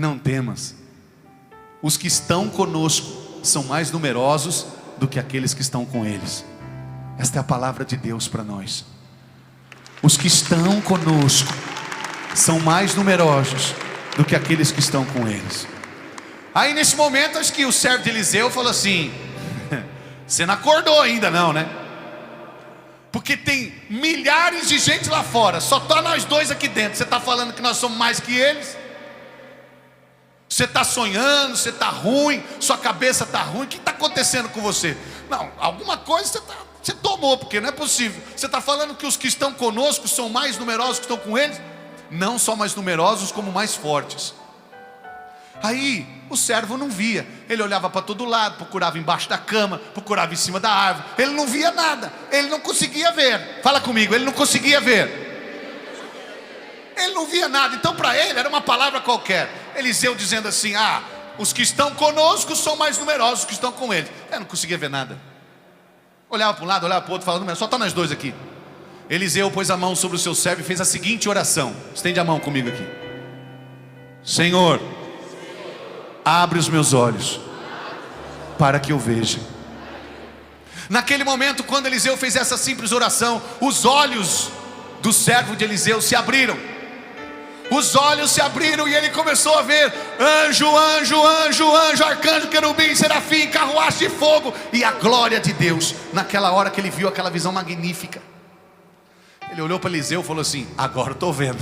não temas. Os que estão conosco são mais numerosos do que aqueles que estão com eles. Esta é a palavra de Deus para nós. Os que estão conosco são mais numerosos do que aqueles que estão com eles. Aí nesse momento, acho que o servo de Eliseu falou assim: você não acordou ainda não, né? Porque tem milhares de gente lá fora, só está nós dois aqui dentro. Você está falando que nós somos mais que eles? Você está sonhando, você está ruim, sua cabeça está ruim, o que está acontecendo com você? Não, alguma coisa você tomou, porque não é possível. Você está falando que os que estão conosco são mais numerosos que estão com eles? Não só mais numerosos, como mais fortes. Aí o servo não via, ele olhava para todo lado, procurava embaixo da cama, procurava em cima da árvore, ele não via nada, ele não conseguia ver. Fala comigo, ele não conseguia ver. Ele não via nada, então para ele era uma palavra qualquer. Eliseu dizendo assim: os que estão conosco são mais numerosos que estão com eles. Eu não conseguia ver nada. Olhava para um lado, olhava para o outro, falando: só está nós dois aqui. Eliseu pôs a mão sobre o seu servo e fez a seguinte oração. Estende a mão comigo aqui. Senhor, abre os meus olhos para que eu veja. Naquele momento, quando Eliseu fez essa simples oração, os olhos do servo de Eliseu se abriram. Os olhos se abriram e ele começou a ver anjo, anjo, anjo, anjo, arcanjo, querubim, serafim, carruagem de fogo e a glória de Deus. Naquela hora que ele viu aquela visão magnífica, ele olhou para Eliseu e falou assim: agora eu estou vendo.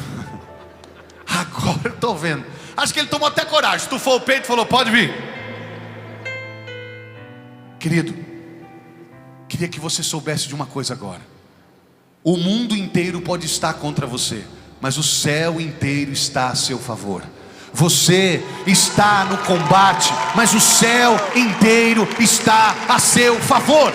Agora eu estou vendo. Acho que ele tomou até coragem, estufou o peito e falou: pode vir. Querido, queria que você soubesse de uma coisa agora. O mundo inteiro pode estar contra você, mas o céu inteiro está a seu favor. Você está no combate, mas o céu inteiro está a seu favor.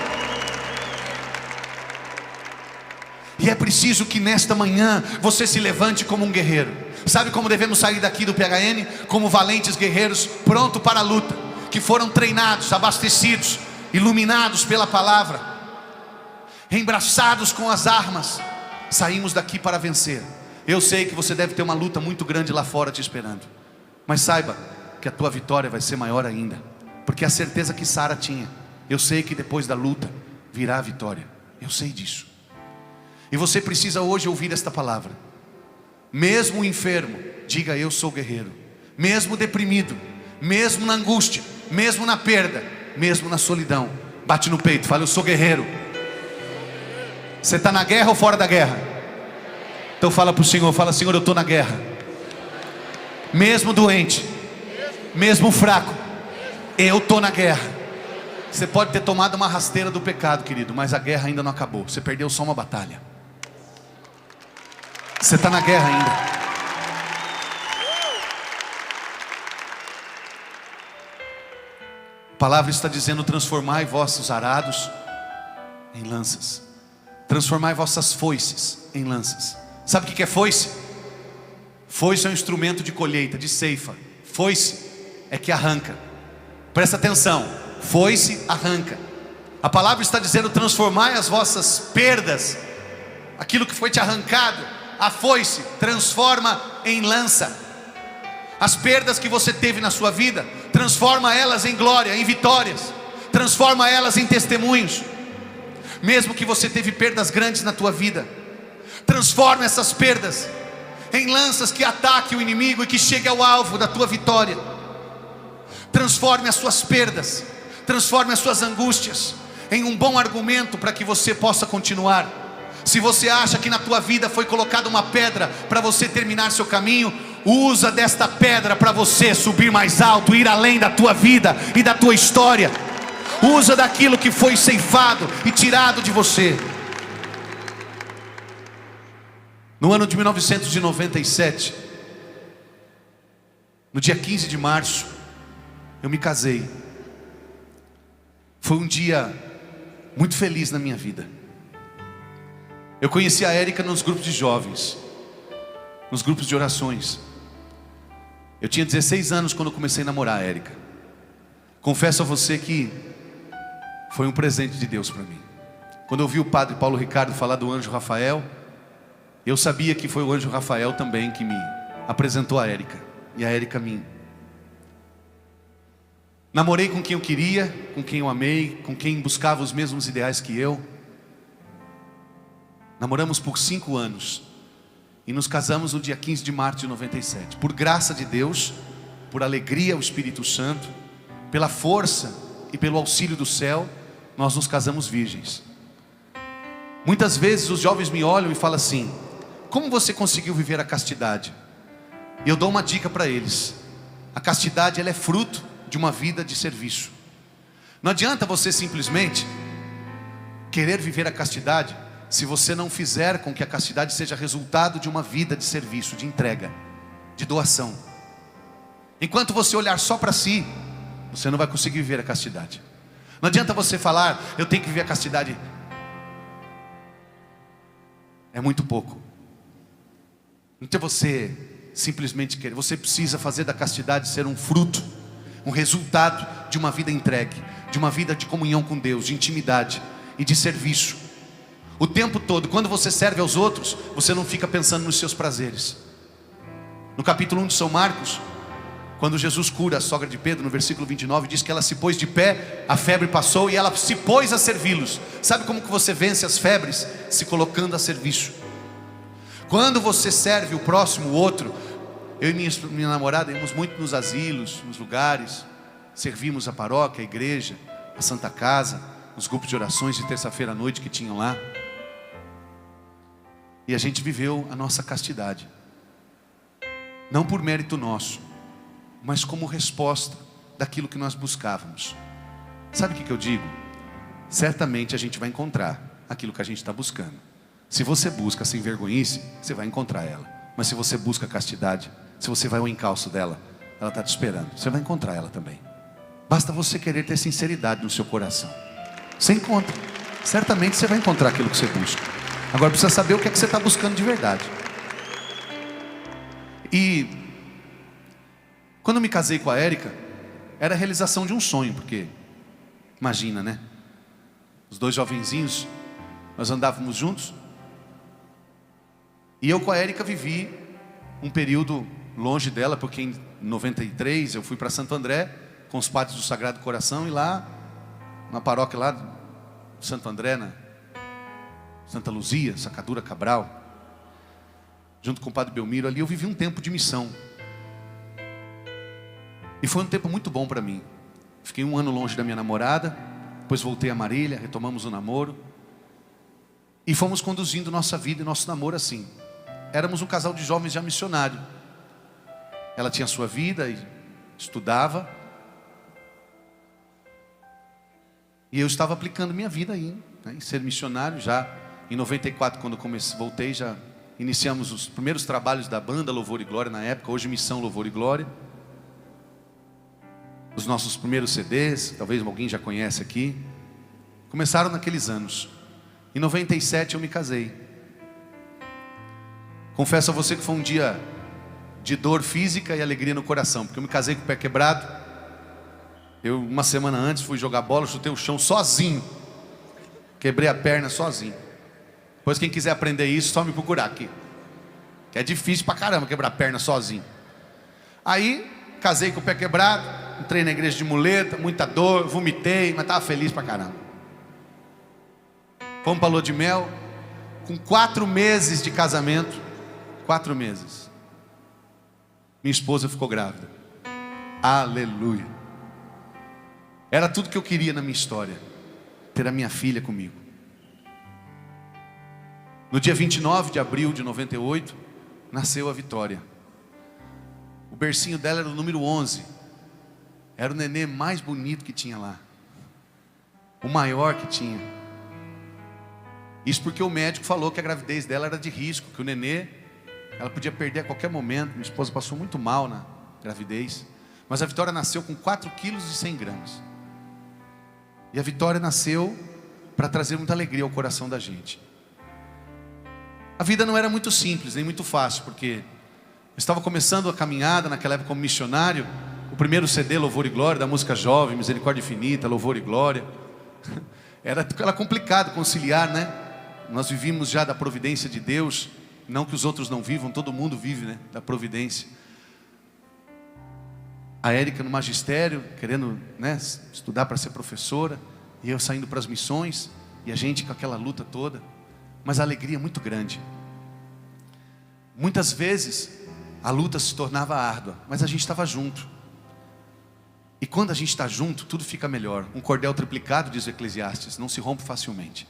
E é preciso que nesta manhã você se levante como um guerreiro. Sabe como devemos sair daqui do PHN? Como valentes guerreiros, prontos para a luta, que foram treinados, abastecidos, iluminados pela palavra, embraçados com as armas. Saímos daqui para vencer. Eu sei que você deve ter uma luta muito grande lá fora te esperando, mas saiba que a tua vitória vai ser maior ainda, porque a certeza que Sara tinha, eu sei que depois da luta virá a vitória. Eu sei disso. E você precisa hoje ouvir esta palavra. Mesmo enfermo, diga: eu sou guerreiro. Mesmo deprimido, mesmo na angústia, mesmo na perda, mesmo na solidão, bate no peito, fala: eu sou guerreiro. Você está na guerra ou fora da guerra? Então fala para o Senhor, fala: Senhor, eu estou na guerra. Mesmo doente, mesmo fraco, eu estou na guerra. Você pode ter tomado uma rasteira do pecado, querido, mas a guerra ainda não acabou. Você perdeu só uma batalha. Você está na guerra ainda. A palavra está dizendo: transformai vossos arados em lanças, transformai vossas foices em lanças. Sabe o que é foice? Foice é um instrumento de colheita, de ceifa. Foice é que arranca. Presta atenção, foice arranca. A palavra está dizendo: transformai as vossas perdas, aquilo que foi te arrancado. A foice transforma em lança. As perdas que você teve na sua vida, transforma elas em glória, em vitórias. Transforma elas em testemunhos. Mesmo que você teve perdas grandes na tua vida, transforma essas perdas em lanças que ataquem o inimigo e que chegue ao alvo da tua vitória. Transforme as suas perdas, transforme as suas angústias em um bom argumento para que você possa continuar. Se você acha que na tua vida foi colocada uma pedra para você terminar seu caminho, usa desta pedra para você subir mais alto, ir além da tua vida e da tua história. Usa daquilo que foi ceifado e tirado de você. No ano de 1997, no dia 15 de março, eu me casei. Foi um dia muito feliz na minha vida. Eu conheci a Érica nos grupos de jovens, nos grupos de orações. Eu tinha 16 anos quando eu comecei a namorar a Érica. Confesso a você que foi um presente de Deus para mim. Quando eu vi o padre Paulo Ricardo falar do anjo Rafael, eu sabia que foi o anjo Rafael também que me apresentou a Érica, e a Érica a mim. Namorei com quem eu queria, com quem eu amei, com quem buscava os mesmos ideais que eu. Namoramos por 5 anos e nos casamos no dia 15 de março de 97. Por graça de Deus, por alegria ao Espírito Santo, pela força e pelo auxílio do céu, nós nos casamos virgens. Muitas vezes os jovens me olham e falam assim: como você conseguiu viver a castidade? E eu dou uma dica para eles: a castidade, ela é fruto de uma vida de serviço. Não adianta você simplesmente querer viver a castidade se você não fizer com que a castidade seja resultado de uma vida de serviço, de entrega, de doação. Enquanto você olhar só para si, você não vai conseguir viver a castidade. Não adianta você falar: eu tenho que viver a castidade. É muito pouco. Não tem você simplesmente querer. Você precisa fazer da castidade ser um fruto, um resultado de uma vida entregue, de uma vida de comunhão com Deus, de intimidade e de serviço. O tempo todo, quando você serve aos outros, você não fica pensando nos seus prazeres. No capítulo 1 de São Marcos, quando Jesus cura a sogra de Pedro, no versículo 29, diz que ela se pôs de pé, a febre passou e ela se pôs a servi-los. Sabe como que você vence as febres? Se colocando a serviço. Quando você serve o próximo, o outro. Eu e minha namorada íamos muito nos asilos, nos lugares, servimos a paróquia, a igreja, a Santa Casa, os grupos de orações de terça-feira à noite que tinham lá. E a gente viveu a nossa castidade, não por mérito nosso, mas como resposta daquilo que nós buscávamos. Sabe o que eu digo? Certamente a gente vai encontrar aquilo que a gente está buscando. Se você busca sem vergonhice, você vai encontrar ela. Mas se você busca castidade, se você vai ao encalço dela, ela está te esperando. Você vai encontrar ela também. Basta você querer ter sinceridade no seu coração. Você encontra. Certamente você vai encontrar aquilo que você busca. Agora precisa saber o que é que você está buscando de verdade. E quando eu me casei com a Érica, era a realização de um sonho, porque imagina, né? Os 2 jovenzinhos, nós andávamos juntos. E eu com a Érica vivi um período longe dela, porque em 93 eu fui para Santo André com os padres do Sagrado Coração, e lá na paróquia lá de Santo André, na Santa Luzia, Sacadura Cabral, junto com o padre Belmiro, ali eu vivi um tempo de missão. E foi um tempo muito bom para mim. Fiquei 1 ano longe da minha namorada, depois voltei a Marília, retomamos o namoro e fomos conduzindo nossa vida e nosso namoro assim. Éramos um casal de jovens já missionário. Ela tinha sua vida e estudava, e eu estava aplicando minha vida aí, né, em ser missionário. Já em 94, quando voltei, já iniciamos os primeiros trabalhos da banda Louvor e Glória, na época, hoje Missão Louvor e Glória. Os nossos primeiros CDs, talvez alguém já conhece aqui, começaram naqueles anos. Em 97 eu me casei. Confesso a você que foi um dia de dor física e alegria no coração, porque eu me casei com o pé quebrado. Eu, uma semana antes, fui jogar bola, chutei o chão sozinho, quebrei a perna sozinho. Depois, quem quiser aprender isso, só me procurar aqui, que é difícil pra caramba quebrar a perna sozinho. Aí, casei com o pé quebrado, entrei na igreja de muleta, muita dor, vomitei, mas estava feliz pra caramba. Fomos para a lua de mel, com 4 meses de casamento, 4 meses, minha esposa ficou grávida. Aleluia. Era tudo que eu queria na minha história, ter a minha filha comigo. No dia 29 de abril de 98, nasceu a Vitória. O bercinho dela era o número 11. Era o nenê mais bonito que tinha lá, o maior que tinha. Isso porque o médico falou que a gravidez dela era de risco, que o nenê, ela podia perder a qualquer momento. Minha esposa passou muito mal na gravidez. Mas a Vitória nasceu com 4 quilos e 100 gramas. E a Vitória nasceu para trazer muita alegria ao coração da gente. A vida não era muito simples, nem muito fácil, porque eu estava começando a caminhada naquela época como missionário. O primeiro CD, Louvor e Glória, da música jovem, Misericórdia Infinita, Louvor e Glória. Era complicado conciliar, né? Nós vivíamos já da providência de Deus. Não que os outros não vivam, todo mundo vive, né, da providência. A Érica no magistério, querendo, né, estudar para ser professora, e eu saindo para as missões, e a gente com aquela luta toda, mas a alegria muito grande. Muitas vezes a luta se tornava árdua, mas a gente estava junto. E quando a gente está junto, tudo fica melhor. Um cordel triplicado, diz o Eclesiastes, não se rompe facilmente.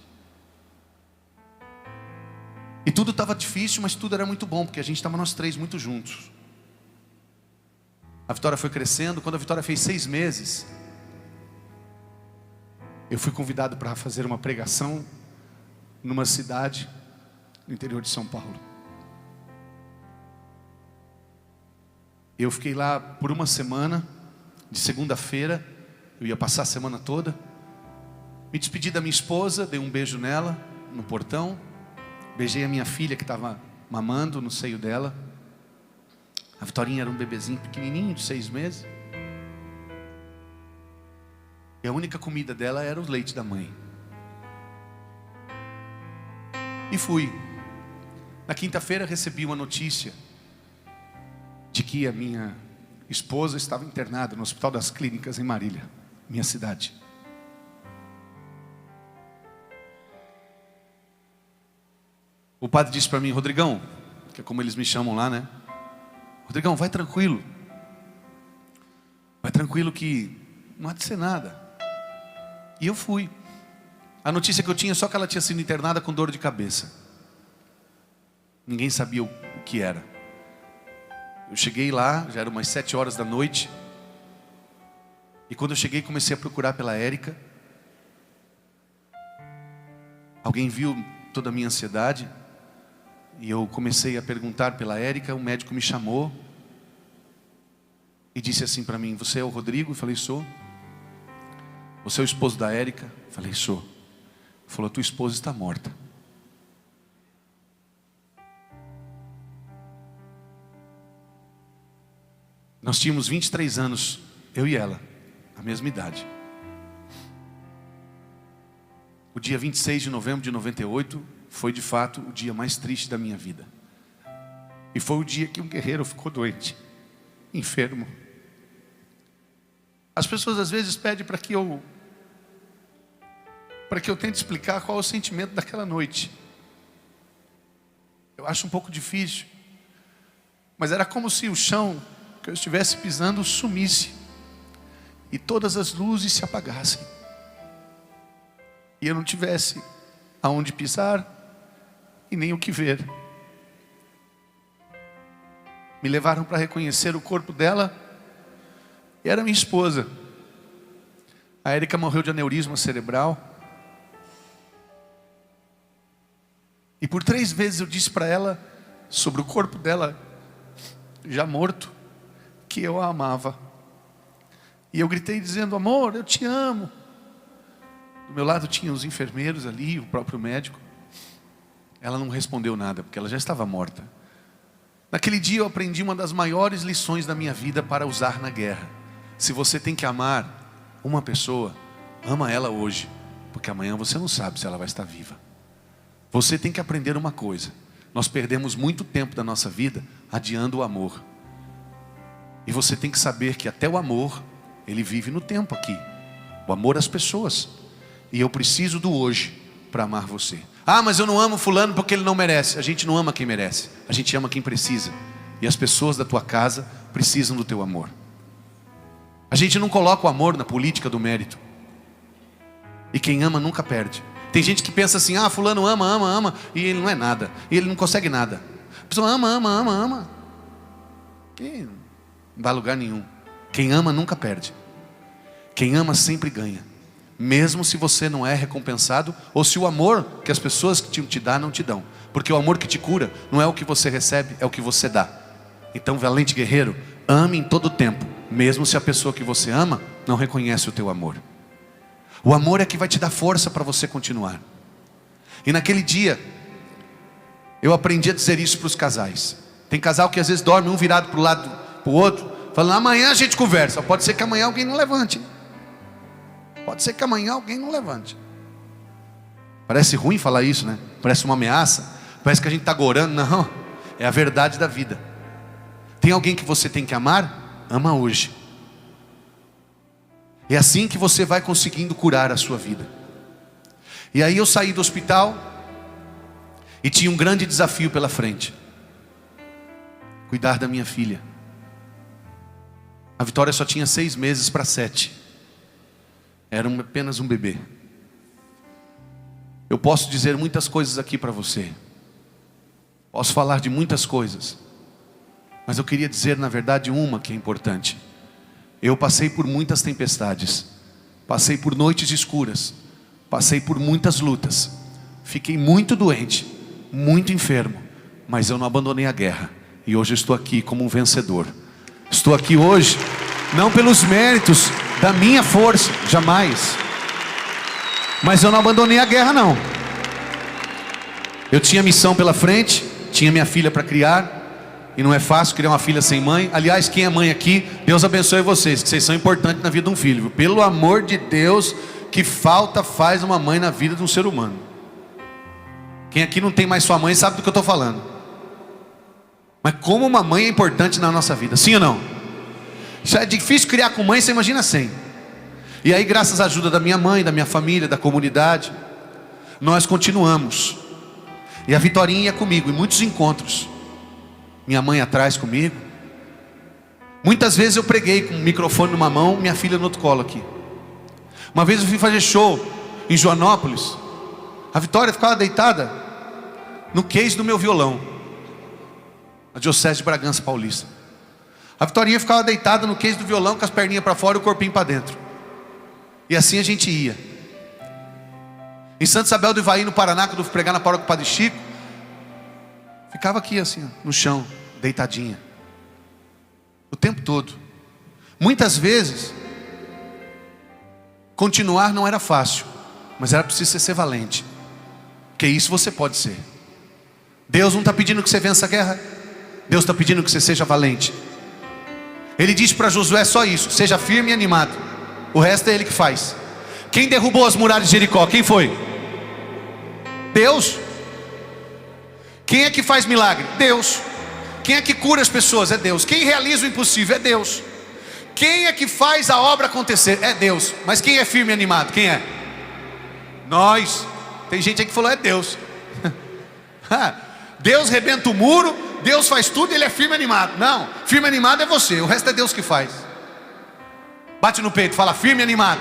E tudo estava difícil, mas tudo era muito bom, porque a gente estava nós três muito juntos. A Vitória foi crescendo. Quando a Vitória fez 6 meses, eu fui convidado para fazer uma pregação numa cidade no interior de São Paulo. Eu fiquei lá por uma semana. De segunda-feira, eu ia passar a semana toda. Me despedi da minha esposa, dei um beijo nela no portão. Beijei a minha filha que estava mamando no seio dela. A Vitorinha era um bebezinho pequenininho de 6 meses. E a única comida dela era o leite da mãe. E fui. Na quinta-feira recebi uma notícia de que a minha esposa estava internada no Hospital das Clínicas em Marília, minha cidade. O padre disse para mim: Rodrigão, que é como eles me chamam lá, né? Rodrigão, vai tranquilo. Vai tranquilo que não há de ser nada. E eu fui. A notícia que eu tinha é só que ela tinha sido internada com dor de cabeça. Ninguém sabia o que era. Eu cheguei lá, já eram umas 7 horas da noite. E quando eu cheguei, comecei a procurar pela Érica. Alguém viu toda a minha ansiedade. E eu comecei a perguntar pela Érica. O médico me chamou e disse assim para mim: você é o Rodrigo? Eu falei: sou. Você é o esposo da Érica? Eu falei: sou. Ele falou: tua esposa está morta. Nós tínhamos 23 anos, eu e ela, a mesma idade. O dia 26 de novembro de 98 foi de fato o dia mais triste da minha vida. E foi o dia que um guerreiro ficou doente, enfermo. As pessoas às vezes pedem para que eu tente explicar qual é o sentimento daquela noite. Eu acho um pouco difícil, mas era como se o chão que eu estivesse pisando sumisse e todas as luzes se apagassem e eu não tivesse aonde pisar e nem o que ver. Me levaram para reconhecer o corpo dela e era minha esposa. A Érica morreu de aneurisma cerebral. E por 3 vezes eu disse para ela, sobre o corpo dela já morto, que eu a amava. E eu gritei dizendo: amor, eu te amo. Do meu lado tinha os enfermeiros ali, o próprio médico. Ela não respondeu nada, porque ela já estava morta. Naquele dia eu aprendi uma das maiores lições da minha vida para usar na guerra. Se você tem que amar uma pessoa, ama ela hoje, porque amanhã você não sabe se ela vai estar viva. Você tem que aprender uma coisa: nós perdemos muito tempo da nossa vida adiando o amor. E você tem que saber que até o amor, ele vive no tempo aqui. O amor às pessoas. E eu preciso do hoje para amar você. Ah, mas eu não amo fulano porque ele não merece. A gente não ama quem merece, a gente ama quem precisa. E as pessoas da tua casa precisam do teu amor. A gente não coloca o amor na política do mérito. E quem ama nunca perde. Tem gente que pensa assim: ah, fulano ama, e ele não é nada, e ele não consegue nada. A pessoa ama. Que não dá lugar nenhum. Quem ama nunca perde. Quem ama sempre ganha. Mesmo se você não é recompensado, ou se o amor que as pessoas te dão não te dão. Porque o amor que te cura não é o que você recebe, é o que você dá. Então, valente guerreiro, ame em todo tempo, mesmo se a pessoa que você ama não reconhece o teu amor. O amor é que vai te dar força para você continuar. E naquele dia eu aprendi a dizer isso para os casais. Tem casal que às vezes dorme um virado para o lado, para o outro, falando: amanhã a gente conversa. Pode ser que amanhã alguém não levante. Pode ser que amanhã alguém não levante. Parece ruim falar isso, né? Parece uma ameaça. Parece que a gente está gorando. Não, é a verdade da vida. Tem alguém que você tem que amar? Ama hoje. É assim que você vai conseguindo curar a sua vida. E aí eu saí do hospital e tinha um grande desafio pela frente: cuidar da minha filha. A Vitória só tinha 6 meses para 7. Era apenas um bebê. Eu posso dizer muitas coisas aqui para você. Posso falar de muitas coisas. Mas eu queria dizer, na verdade, uma que é importante. Eu passei por muitas tempestades. Passei por noites escuras. Passei por muitas lutas. Fiquei muito doente, muito enfermo. Mas eu não abandonei a guerra. E hoje eu estou aqui como um vencedor. Estou aqui hoje, não pelos méritos da minha força, jamais. Mas eu não abandonei a guerra, não. Eu tinha missão pela frente, tinha minha filha para criar. E não é fácil criar uma filha sem mãe. Aliás, quem é mãe aqui, Deus abençoe vocês, que vocês são importantes na vida de um filho. Pelo amor de Deus, que falta faz uma mãe na vida de um ser humano. Quem aqui não tem mais sua mãe sabe do que eu estou falando. Mas como uma mãe é importante na nossa vida, sim ou não? Isso é difícil criar com mãe, você imagina sem. E aí, graças à ajuda da minha mãe, da minha família, da comunidade, nós continuamos. E a Vitorinha ia comigo em muitos encontros. Minha mãe atrás comigo. Muitas vezes eu preguei com o microfone numa mão, minha filha no outro colo aqui. Uma vez eu fui fazer show em Joanópolis. A Vitória ficava deitada no case do meu violão, a Diocese de Bragança Paulista. A Vitorinha ficava deitada no case do violão, com as perninhas para fora e o corpinho para dentro. E assim a gente ia. Em Santa Isabel do Ivaí, no Paraná, quando eu fui pregar na paróquia do Padre Chico, ficava aqui assim, no chão, deitadinha, o tempo todo. Muitas vezes continuar não era fácil, mas era preciso ser valente. Porque isso você pode ser. Deus não está pedindo que você vença a guerra. Deus está pedindo que você seja valente. Ele disse para Josué só isso: seja firme e animado. O resto é Ele que faz. Quem derrubou as muralhas de Jericó? Quem foi? Deus. Quem é que faz milagre? Deus. Quem é que cura as pessoas? É Deus. Quem realiza o impossível? É Deus. Quem é que faz a obra acontecer? É Deus. Mas quem é firme e animado? Quem é? Nós. Tem gente aí que falou: é Deus. Deus rebenta o muro, Deus faz tudo e Ele é firme e animado. Não, firme e animado é você, o resto é Deus que faz. Bate no peito, fala: firme e animado.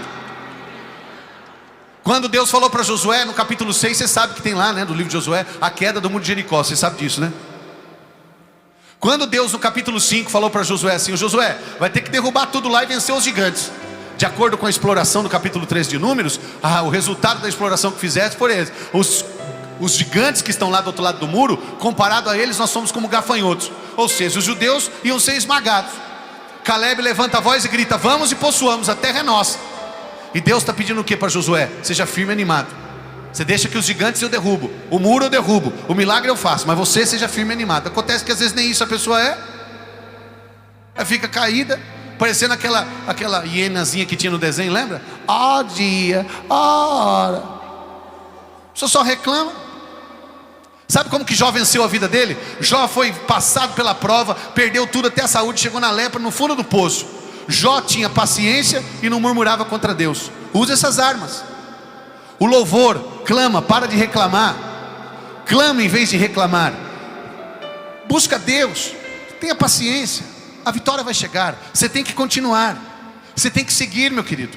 Quando Deus falou para Josué no capítulo 6, você sabe que tem lá, né, do livro de Josué, a queda do muro de Jericó, você sabe disso, né? Quando Deus no capítulo 5 falou para Josué assim: Josué, vai ter que derrubar tudo lá e vencer os gigantes. De acordo com a exploração do capítulo 3 de Números, o resultado da exploração que fizeste foi esse: os gigantes que estão lá do outro lado do muro, comparado a eles, nós somos como gafanhotos. Ou seja, os judeus iam ser esmagados. Caleb levanta a voz e grita: vamos e possuamos, a terra é nossa. E Deus está pedindo o que para Josué? Seja firme e animado. Você deixa que os gigantes eu derrubo, o muro eu derrubo, o milagre eu faço, mas você seja firme e animado. Acontece que às vezes nem isso a pessoa é. Ela fica caída, parecendo aquela hienazinha que tinha no desenho, lembra? Ó dia, ó hora. A pessoa só reclama. Sabe como que Jó venceu a vida dele? Jó foi passado pela prova, perdeu tudo, até a saúde, chegou na lepra, no fundo do poço. Jó tinha paciência e não murmurava contra Deus. Usa essas armas. O louvor, clama, para de reclamar. Clama em vez de reclamar. Busca Deus, tenha paciência. A vitória vai chegar. Você tem que continuar. Você tem que seguir, meu querido.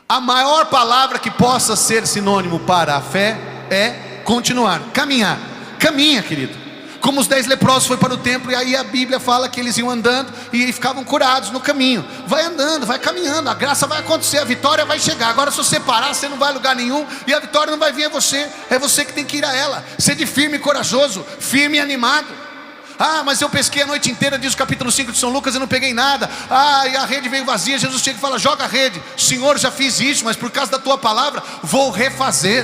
A maior palavra que possa ser sinônimo para a fé é continuar, caminhar. Caminha, querido. Como os 10 leprosos foi para o templo, e aí a Bíblia fala que eles iam andando e ficavam curados no caminho. Vai andando, vai caminhando, a graça vai acontecer, a vitória vai chegar. Agora se você parar, você não vai a lugar nenhum, e a vitória não vai vir a você. É você que tem que ir a ela. Sede firme e corajoso, firme e animado. Mas eu pesquei a noite inteira, diz o capítulo 5 de São Lucas, e não peguei nada. E a rede veio vazia. Jesus chega e fala: joga a rede. Senhor, já fiz isso, mas por causa da tua palavra vou refazer.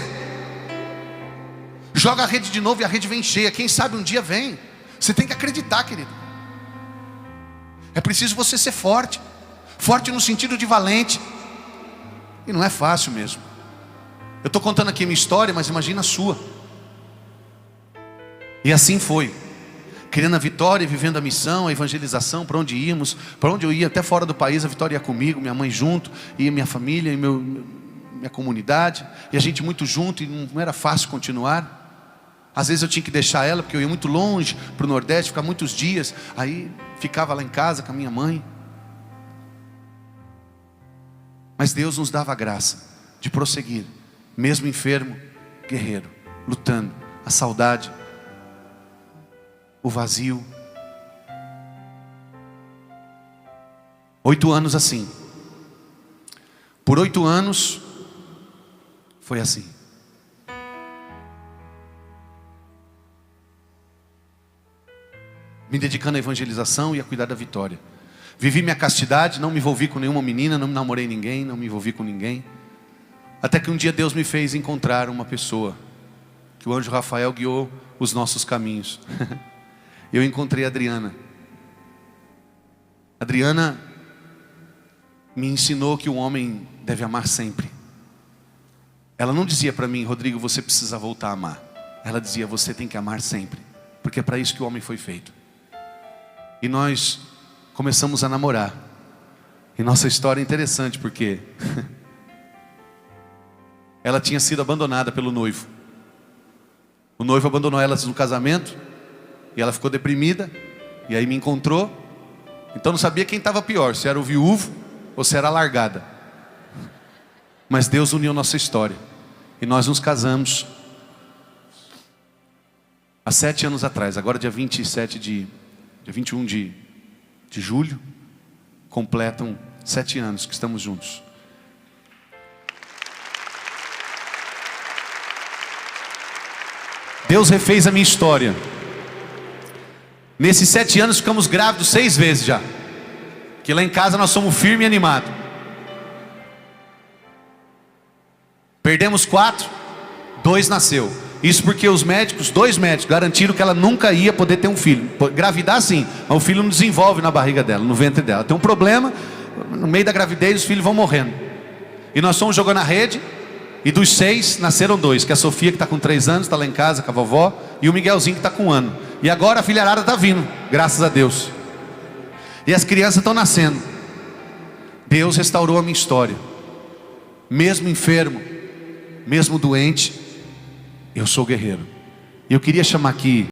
Joga a rede de novo e a rede vem cheia. Quem sabe um dia vem. Você tem que acreditar, querido. É preciso você ser forte. Forte no sentido de valente. E não é fácil mesmo. Eu estou contando aqui a minha história, mas imagina a sua. E assim foi. Criando a Vitória, vivendo a missão, a evangelização, para onde íamos, para onde eu ia, até fora do país, a Vitória ia comigo, minha mãe junto, e minha família, e minha comunidade, e a gente muito junto, e não era fácil continuar. Às vezes eu tinha que deixar ela, porque eu ia muito longe, para o Nordeste, ficar muitos dias, aí ficava lá em casa com a minha mãe. Mas Deus nos dava a graça de prosseguir, mesmo enfermo, guerreiro, lutando, a saudade, o vazio. 8 anos assim. Por 8 anos foi assim. Me dedicando à evangelização e a cuidar da Vitória. Vivi minha castidade, não me envolvi com nenhuma menina, não namorei ninguém, não me envolvi com ninguém. Até que um dia Deus me fez encontrar uma pessoa, que o anjo Rafael guiou os nossos caminhos. Eu encontrei a Adriana. Adriana me ensinou que o homem deve amar sempre. Ela não dizia para mim: Rodrigo, você precisa voltar a amar. Ela dizia: você tem que amar sempre, porque é para isso que o homem foi feito. E nós começamos a namorar. E nossa história é interessante, porque ela tinha sido abandonada pelo noivo. O noivo abandonou ela no casamento, e ela ficou deprimida, e aí me encontrou. Então não sabia quem estava pior, se era o viúvo ou se era a largada. Mas Deus uniu nossa história, e nós nos casamos há 7 anos atrás. Agora dia 21 de julho, completam 7 anos que estamos juntos. Deus refez a minha história. Nesses 7 anos ficamos grávidos 6 vezes já. Que lá em casa nós somos firmes e animados. Perdemos 4, 2 nasceu. Isso porque os médicos, 2 médicos, garantiram que ela nunca ia poder ter um filho. Gravidar sim, mas o filho não desenvolve na barriga dela, no ventre dela. Tem um problema, no meio da gravidez os filhos vão morrendo. E nós fomos jogando na rede, e dos 6 nasceram 2, que é a Sofia, que está com 3 anos, está lá em casa com a vovó, e o Miguelzinho, que está com 1 ano. E agora a filharada está vindo, graças a Deus. E as crianças estão nascendo. Deus restaurou a minha história. Mesmo enfermo, mesmo doente, eu sou guerreiro. E eu queria chamar aqui